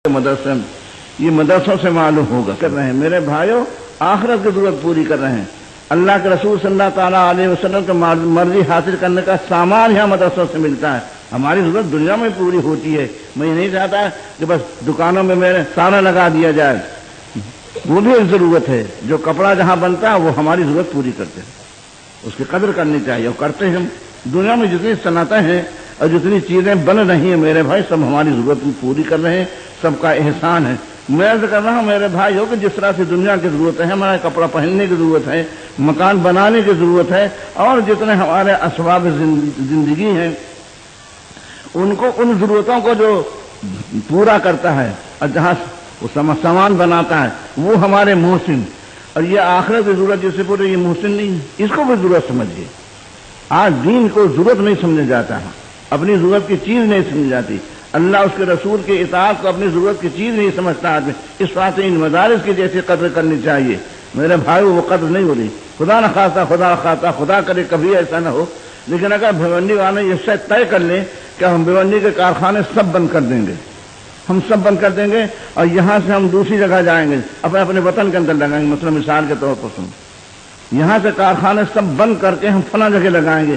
مدرسے یہ مدرسوں سے معلوم ہوگا کر رہے ہیں میرے بھائیوں، آخرت کی ضرورت پوری کر رہے ہیں۔ اللہ کے رسول صلی اللہ تعالیٰ علیہ وسلم کی مرضی حاصل کرنے کا سامان یہاں مدرسوں سے ملتا ہے۔ ہماری ضرورت دنیا میں پوری ہوتی ہے۔ میں یہ نہیں چاہتا کہ بس دکانوں میں میرے سارا لگا دیا جائے، وہ بھی ایک ضرورت ہے۔ جو کپڑا جہاں بنتا ہے وہ ہماری ضرورت پوری کرتے ہیں، اس کی قدر کرنی چاہیے اور کرتے ہیں ہم۔ دنیا میں جتنی صنعتیں ہیں اور جتنی چیزیں بن رہی ہیں میرے بھائی، سب ہماری ضرورت پوری کر رہے ہیں، سب کا احسان ہے۔ میں عرض کر رہا ہوں میرے بھائی ہو کہ جس طرح سے دنیا کی ضرورت ہے، ہمارے کپڑا پہننے کی ضرورت ہے، مکان بنانے کی ضرورت ہے، اور جتنے ہمارے اسباب زندگی ہیں ان کو، ان ضرورتوں کو جو پورا کرتا ہے اور جہاں وہ سامان بناتا ہے وہ ہمارے محسن۔ اور یہ آخرت کی ضرورت جس سے پورے یہ محسن نہیں ہے، اس کو بھی ضرورت سمجھیے۔ آج دین کو ضرورت نہیں سمجھا جاتا ہے، اپنی ضرورت کی چیز نہیں سمجھی جاتی۔ اللہ اس کے رسول کے اطاعت کو اپنی ضرورت کی چیز نہیں سمجھتا آدمی۔ اس بات سے ان مدارس کی جیسی قدر کرنی چاہیے میرے بھائی، وہ قدر نہیں ہو رہی۔ خدا نہ خواستہ خدا کرے کبھی ایسا نہ ہو، لیکن اگر بھیونڈی والے یہ شاید طے کر لیں کہ ہم بھیونڈی کے کارخانے سب بند کر دیں گے، ہم سب بند کر دیں گے اور یہاں سے ہم دوسری جگہ جائیں گے، اپنے وطن کے اندر لگائیں گے۔ مثلا مثال کے طور پر سن، یہاں سے کارخانے سب بند کر کے ہم فلاں جگہ لگائیں گے،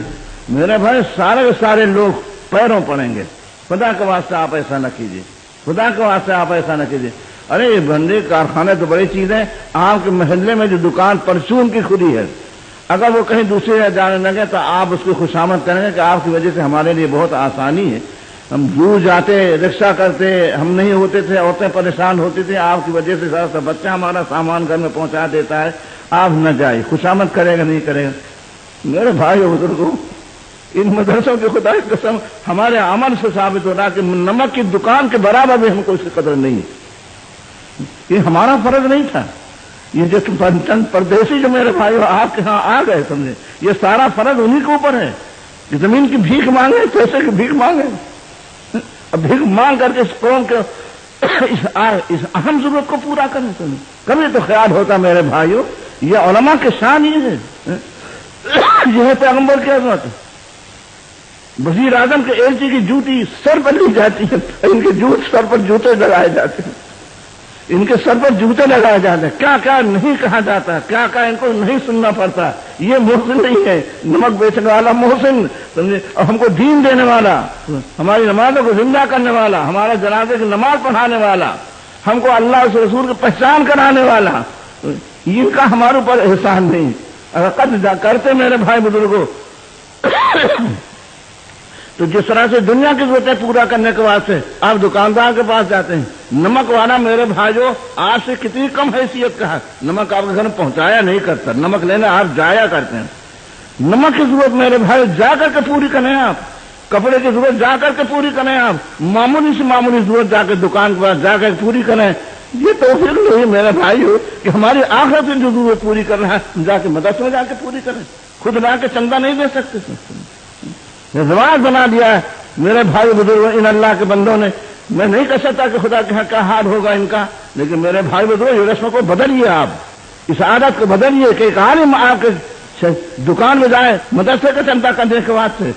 میرے بھائی سارے کے سارے لوگ پیروں پڑیں گے۔ خدا کے واسطے آپ ایسا نہ کیجیے، خدا کے واسطے آپ ایسا نہ کیجیے۔ ارے یہ بندے کارخانے تو بڑی چیز ہے۔ آپ کے محلے میں جو دکان پرچون کی کھلی ہے، اگر وہ کہیں دوسری جگہ جانے لگے تو آپ اس کی خوشامد کریں گے کہ آپ کی وجہ سے ہمارے لیے بہت آسانی ہے۔ ہم دور جاتے، رکشہ کرتے، ہم نہیں ہوتے تھے، عورتیں پریشان ہوتی تھیں، آپ کی وجہ سے سارا بچہ ہمارا سامان گھر میں پہنچا دیتا ہے، آپ نہ جائے۔ خوشامد کرے گا نہیں کرے گا؟ میرے بھائی بزرگوں، ان مدرسوں کی خدا کی قسم ہمارے عمل سے ثابت ہو رہا کہ نمک کی دکان کے برابر بھی ہم کو اس کی قدر نہیں ہے۔ یہ ہمارا فرض نہیں تھا۔ یہ جو چند پردیسی جو میرے بھائی آپ کے ہاں آ گئے، سمجھے، یہ سارا فرض انہی کے اوپر ہے کہ زمین کی بھیک مانگے، پیسے کی بھیک مانگے، اب بھیک مانگ کر کے اس قوم کے اس اہم ضرورت کو پورا کریں۔ کبھی تو خیال ہوتا میرے بھائیوں، یہ علماء کے شان یہ ہے، یہ ہے پیغمبر کی عظمت۔ وزیر اعظم کے ایلچی کی جوتی سر پر لی جاتی ہے، ان کے سر پر جوتے لگائے جاتے ہیں، ان کے سر پر جوتے لگائے جاتے ہیں۔ کیا کیا نہیں کہا جاتا، کیا کیا ان کو نہیں سننا پڑتا۔ یہ محسن نہیں ہے، نمک بیچنے والا محسن، سمجھے، اور ہم کو دین دینے والا، ہماری نمازوں کو زندہ کرنے والا، ہمارے جنازے کی نماز پڑھانے والا، ہم کو اللہ کے رسول کی پہچان کرانے والا، ان کا ہمارے اوپر احسان نہیں۔ اگر قد کرتے میرے بھائی بزرگوں، تو جس طرح سے دنیا کی ضرورتیں پورا کرنے کے واسطے آپ دکاندار کے پاس جاتے ہیں، نمک والا میرے بھائیوں آپ سے کتنی کم حیثیت کا ہے، نمک آپ کے گھر میں پہنچایا نہیں کرتا، نمک لینے آپ جایا کرتے ہیں۔ نمک کی ضرورت میرے بھائی جا کر کے پوری کریں آپ، کپڑے کی ضرورت جا کر کے پوری کریں آپ، معمولی سے معمولی ضرورت جا کے دکان کے پاس جا کر پوری کریں۔ یہ توفیق نہیں میرے بھائیوں کہ ہماری آخرت کی جو ضرورت پوری کرنا ہے جا کے مدرسے میں جا کے پوری کریں، خود لا کے چندہ نہیں دے سکتے۔ یہ رواج بنا دیا ہے میرے بھائی بزرگ ان اللہ کے بندوں نے۔ میں نہیں کہہ سکتا کہ خدا کے کیا حال ہوگا ان کا، لیکن میرے بھائی بزرگ یہ رسم کو بدلیے، آپ اس عادت کو بدلیے کہ ایک عالم آپ کے دکان میں جائے مدرسے کا چندہ کرنے کے بعد سے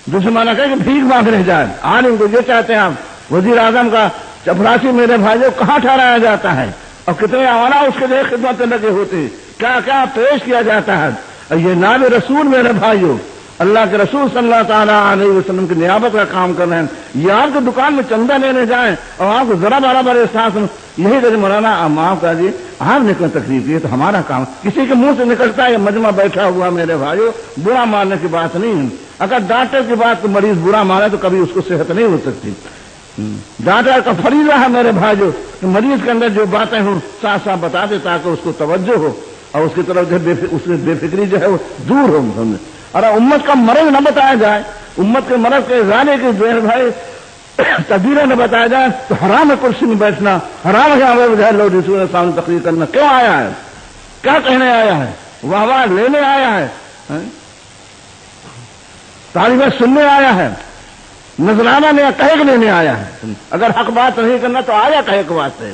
دوسرے مانا کہ بھیک مانگنے جائے۔ عالم کو یہ چاہتے ہیں آپ، وزیر اعظم کا چپراسی میرے بھائیوں کہاں ٹھہرایا جاتا ہے اور کتنے آنا اس کے لیے خدمت لگے ہوتے ہیں، کیا کیا پیش کیا جاتا ہے۔ اور یہ نائب رسول میرے بھائیوں، اللہ کے رسول صلی اللہ تعالیٰ علیہ وسلم کی نیابت کا کام کر رہے ہیں، یہ آپ کو دکان میں چندہ لینے جائیں اور آپ کو ذرا برابر احساس ہو، یہی کہ مولانا آپ معاف کر دیے، آپ نے کوئی تکلیف کی تو ہمارا کام، کسی کے منہ سے نکلتا ہے یہ مجمع بیٹھا ہوا میرے بھائیوں، برا ماننے کی بات نہیں ہے۔ اگر ڈاکٹر کی بات کو مریض برا مانے تو کبھی اس کو صحت نہیں ہو سکتی۔ ڈاکٹر کا فریضہ ہے میرے بھائیوں کہ مریض کے اندر جو باتیں ہوں صاف صاف بتا دے تاکہ اس کو توجہ ہو اور اس کی طرف جو اس کی بے فکری جو ہے وہ دور ہو۔ اور امت کا مرض نہ بتایا جائے، امت کے مرض کے ازالے کے جو ہے بھائی تدبیریں نہ بتایا جائے تو حرام ہے کرسی میں بیٹھنا، حرام ہے لوگ رسول کے سامنے تقریر کرنا۔ کیوں آیا ہے، کیا کہنے آیا ہے، واہ واہ لینے آیا ہے، تعریفیں سننے آیا ہے، نذرانہ نے کہے لینے آیا ہے؟ اگر حق بات نہیں کرنا تو آیا کہے کے واسطے۔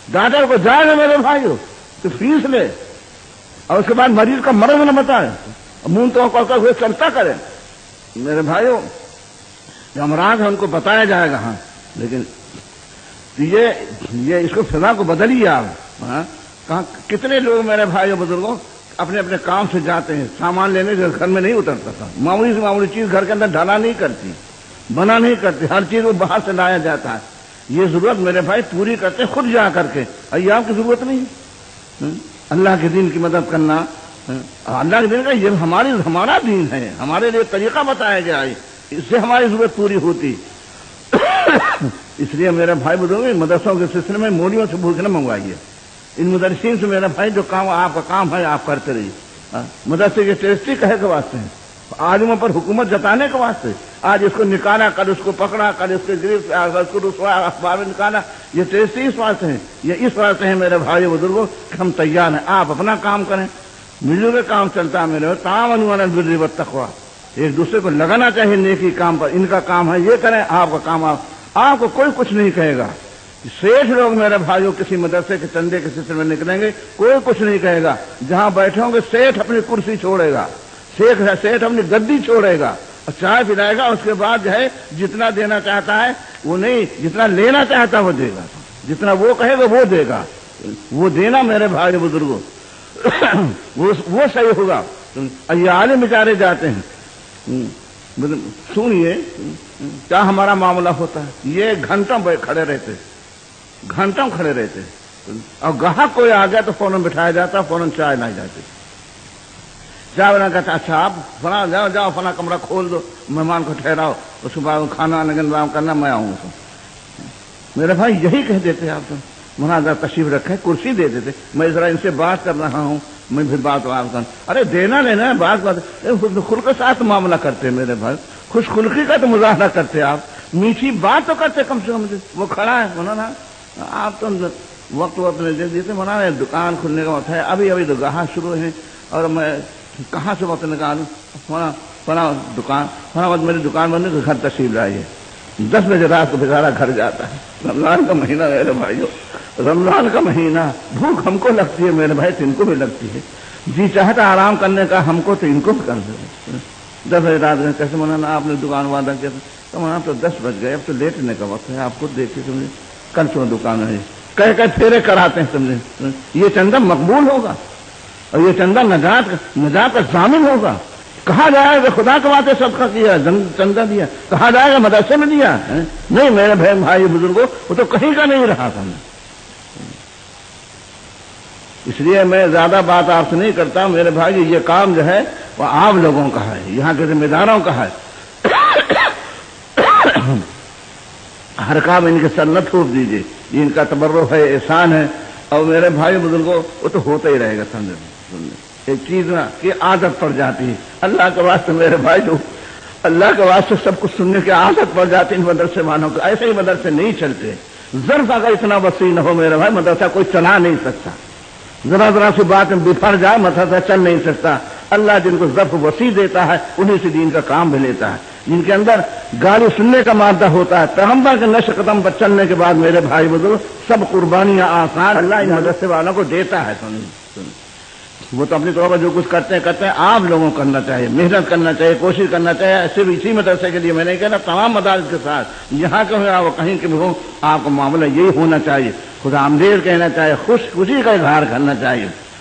ڈاکٹر کو جائے گا میرے بھائیو تو فیس لے اور اس کے بعد مریض کا مرض نہ بتائے، منہ تو کر ہوئے چلتا کرے۔ میرے بھائیوں جو امراض ہے ان کو بتایا جائے گا، ہاں، لیکن یہ اس کو فضا کو بدلیے آپ. کہاں کتنے لوگ میرے بھائیوں بزرگوں اپنے اپنے کام سے جاتے ہیں, سامان لینے کے گھر میں نہیں اترتا تھا, معمولی سے معمولی چیز گھر کے اندر ڈھالا نہیں کرتی, بنا نہیں کرتی, ہر چیز وہ باہر سے لایا جاتا ہے. یہ ضرورت میرے بھائی پوری کرتے خود جا کر کے, ایام کی ضرورت نہیں. اللہ کے دین کی مدد کرنا, اللہ کے دین کا یہ ہمارا دین ہے, ہمارے لیے طریقہ بتایا گیا ہے, اس سے ہماری ضرورت پوری ہوتی. اس لیے میرے بھائی بزرگ مدرسوں کے سلسلے میں مولیوں سے بھوک نہ منگوائیے. ان مدرسین سے میرا بھائی جو کام آپ کا کام ہے آپ کرتے رہیے. مدرسے کے ٹیسٹی کہے کے واسطے ہیں, عالموں پر حکومت جتانے کے واسطے. آج اس کو نکالا, کل اس کو پکڑا, کل اس کے گرفت, اس کو رسوا اخبار میں نکالا. یہ ٹیسٹی اس واسطے ہیں, یہ اس واسطے ہیں میرے بھائی بزرگوں کہ ہم تیار ہیں, آپ اپنا کام کریں. مل جل کے کام چلتا ہے میرے, تعاونوا علی البر والتقوی, ایک دوسرے کو لگانا چاہیے نیکی کام پر. ان کا کام ہے یہ کریں, آپ کا کام آپ کو کوئی کچھ نہیں کہے گا. سیٹھ لوگ میرے بھائیوں کسی مدرسے کے چندے کے سلسلے میں نکلیں گے, کوئی کچھ نہیں کہے گا. جہاں بیٹھے ہوں گے سیٹھ اپنی کرسی چھوڑے گا, سیٹھ اپنی گدی چھوڑے گا اور چائے پلائے گا. اس کے بعد جو ہے جتنا دینا چاہتا ہے وہ نہیں, جتنا لینا چاہتا ہے وہ دے گا, جتنا وہ کہے گا وہ دے گا. وہ دینا میرے بھائی بزرگوں وہ صحیح ہوگا. یہ عالم بیچارے جاتے ہیں, سنیے کیا ہمارا معاملہ ہوتا ہے. یہ گھنٹوں کھڑے رہتے, گھنٹوں کھڑے رہتے, اور گاہک کوئی آ گیا تو فوراً بٹھایا جاتا, فوراً چائے لائی جاتی. چائے بنا کہتا اچھا آپ فلاں جاؤ فلاں کمرہ کھول دو, مہمان کو ٹھہراؤ, اس کے بعد کھانا انتظام کرنا, میں آؤں گا. میرے بھائی یہی کہہ دیتے آپ تو, مناظر تشریف رکھے, کرسی دے دیتے, میں ذرا ان سے بات کر رہا ہوں, میں پھر بات کروں. ارے دینا لینا ہے, بات خلق کے ساتھ معاملہ کرتے میرے بھائی, خوش خلقی کا تو مظاہرہ کرتے آپ, میٹھی بات تو کرتے کم سے کم. وہ کھڑا ہے مولانا, آپ تو وقت نہیں دے دیتے, مولانا دکان کھلنے کا وقت ہے, ابھی تو گاہک شروع ہے, اور میں کہاں سے وقت نکالوں. فلاں دکان فلاں وقت میری دکان بند ہے, گھر تشریف لائیے. 10 بجے رات کو بیچارہ گھر جاتا ہے. رمضان کا مہینہ میرے بھائیوں, رمضان کا مہینہ, بھوک ہم کو لگتی ہے میرے بھائی, ان کو بھی لگتی ہے. جی چاہتا آرام کرنے کا ہم کو, تو ان کو بھی کر دے. 10 بجے رات میں کیسے مولانا آپ نے دکان وعدہ کیا تھا, تو مولانا تو 10 بج گئے, اب تو لیٹنے کا وقت ہے, آپ خود دیکھیے سمجھے, کل صبح دکان ہے. کہہ پھیرے کراتے ہیں سمجھے. یہ چندہ مقبول ہوگا اور یہ چندہ نجات کا ضامن ہوگا. کہا جائے گا خدا کے واسطے صدقہ کیا, چندہ دیا, کہا جائے گا مدرسے میں دیا. نہیں میرے بھائی بزرگوں, وہ تو کہیں کا نہیں رہا تھا. اس لیے میں زیادہ بات آپ سے نہیں کرتا میرے بھائی. یہ کام جو ہے وہ آپ لوگوں کا ہے, یہاں کے ذمہ داروں کا ہے. ہر کام ان کے سر نہ تھوپ دیجیے, یہ ان کا تبرک ہے, احسان ہے. اور میرے بھائی بزرگوں وہ تو ہوتا ہی رہے گا. سمجھے ایک چیز نا کہ عادت پڑ جاتی ہے. اللہ کے واسطے میرے بھائی جو اللہ کے واسطے سب کچھ سننے کی عادت پڑ جاتی ہے ان مدرسے والوں کو. ایسے ہی مدرسے نہیں چلتے. ظرف اگر اتنا وسیع نہ ہو میرے بھائی, مدرسہ کوئی چلا نہیں سکتا. ذرا سی بات میں بفر جائے مدرسہ چل نہیں سکتا. اللہ جن کو ظرف وسیع دیتا ہے انہیں سے دین کا کام بھی لیتا ہے. جن کے اندر گالی سننے کا مادہ ہوتا ہے, پیغمبر کے نشر قدم پر چلنے کے بعد میرے بھائی بزرگ سب قربانیاں آسان اللہ ان مدرسے والوں کو دیتا ہے. وہ تو اپنی طور پر جو کچھ کرتے ہیں آپ لوگوں کو کرنا چاہیے, محنت کرنا چاہیے, کوشش کرنا چاہیے. صرف اسی مدرسے کے لیے میں نہیں کہنا, تمام مدارس کے ساتھ یہاں کے ہو کہیں کے بھی ہو, آپ کا معاملہ یہی ہونا چاہیے. خدا آمدید کہنا چاہیے, خوشی کا اظہار کرنا چاہیے.